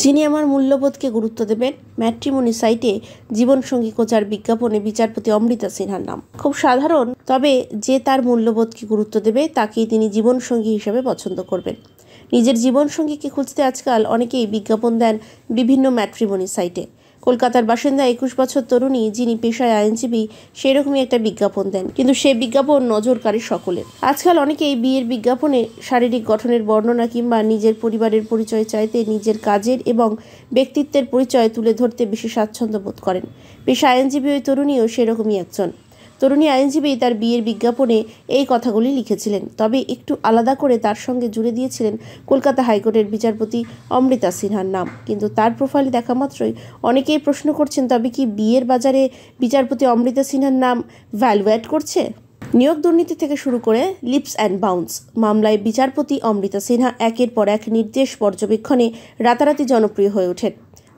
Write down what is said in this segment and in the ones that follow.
যিনি আমার মূল্যবোধকে গুরুত্ব দেবেন। ম্যাট্রিমনি সাইটে জীবনসঙ্গী খোঁজার বিজ্ঞাপনে বিচারপতি অমৃতা সিনহার নাম। খুব সাধারণ, তবে যে তার মূল্যবোধকে গুরুত্ব দেবে তাকেই তিনি জীবনসঙ্গী হিসেবে পছন্দ করবেন। নিজের জীবনসঙ্গীকে খুঁজতে আজকাল অনেকেই বিজ্ঞাপন দেন বিভিন্ন ম্যাট্রিমনি সাইটে। কলকাতার বাসিন্দা 21 বছর তরুণী, যিনি পেশায় আইনজীবী, সেরকমই একটা বিজ্ঞাপন দেন, কিন্তু সেই বিজ্ঞাপন নজর কাড়ে সকলের। আজকাল অনেকেই বিয়ের বিজ্ঞাপনে শারীরিক গঠনের বর্ণনা কিংবা নিজের পরিবারের পরিচয় চাইতে নিজের কাজের এবং ব্যক্তিত্বের পরিচয় তুলে ধরতে বেশি স্বাচ্ছন্দ্য বোধ করেন। পেশা আইনজীবী ওই তরুণীও সেরকমই একজন। তরুণী আইনজীবী তার বিয়ের বিজ্ঞাপনে এই কথাগুলি লিখেছিলেন, তবে একটু আলাদা করে তার সঙ্গে জুড়ে দিয়েছিলেন কলকাতা হাইকোর্টের বিচারপতি অমৃতা সিনহার নাম। কিন্তু তার প্রোফাইল দেখা মাত্রই অনেকেই প্রশ্ন করছেন, তবে কি বিয়ের বাজারে বিচারপতি অমৃতা সিনহার নাম ভ্যালু অ্যাড করছে? নিয়োগ দুর্নীতি থেকে শুরু করে লিপস অ্যান্ড বাউন্স মামলায় বিচারপতি অমৃতা সিনহা একের পর এক নির্দেশ পর্যবেক্ষণে রাতারাতি জনপ্রিয় হয়ে ওঠেন।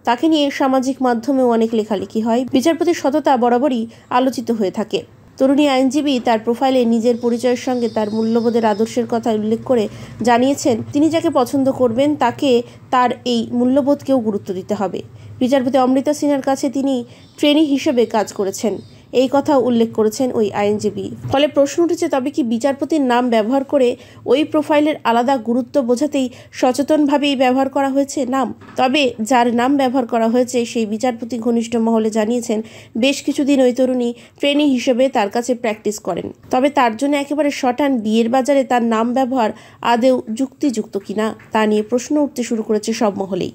তাকে নিয়ে সামাজিক মাধ্যমেও অনেক লেখালেখি হয়। বিচারপতির সততা বরাবরই আলোচিত হয়ে থাকে। তরুণী আইনজীবী তার প্রোফাইলে নিজের পরিচয়ের সঙ্গে তার মূল্যবোধের আদর্শের কথা উল্লেখ করে জানিয়েছেন, তিনি যাকে পছন্দ করবেন তাকে তার এই মূল্যবোধকেও গুরুত্ব দিতে হবে। বিচারপতি অমৃতা সিনহার কাছে তিনি ট্রেনি হিসেবে কাজ করেছেন, এই কথা উল্লেখ করেছেন ওই আইনজীবী। ফলে প্রশ্ন উঠেছে, তবে কি বিচারপতির নাম ব্যবহার করে ওই প্রোফাইলের আলাদা গুরুত্ব বোঝাতেই সচেতনভাবেই ব্যবহার করা হয়েছে নাম? তবে যার নাম ব্যবহার করা হয়েছে সেই বিচারপতি ঘনিষ্ঠ মহলে জানিয়েছেন, বেশ কিছুদিন ওই তরুণী ট্রেনি হিসেবে তার কাছে প্র্যাকটিস করেন। তবে তার জন্য একেবারে শটান বিয়ের বাজারে তার নাম ব্যবহার আদৌ যুক্তিযুক্ত কিনা তা নিয়ে প্রশ্ন উঠতে শুরু করেছে সব মহলেই।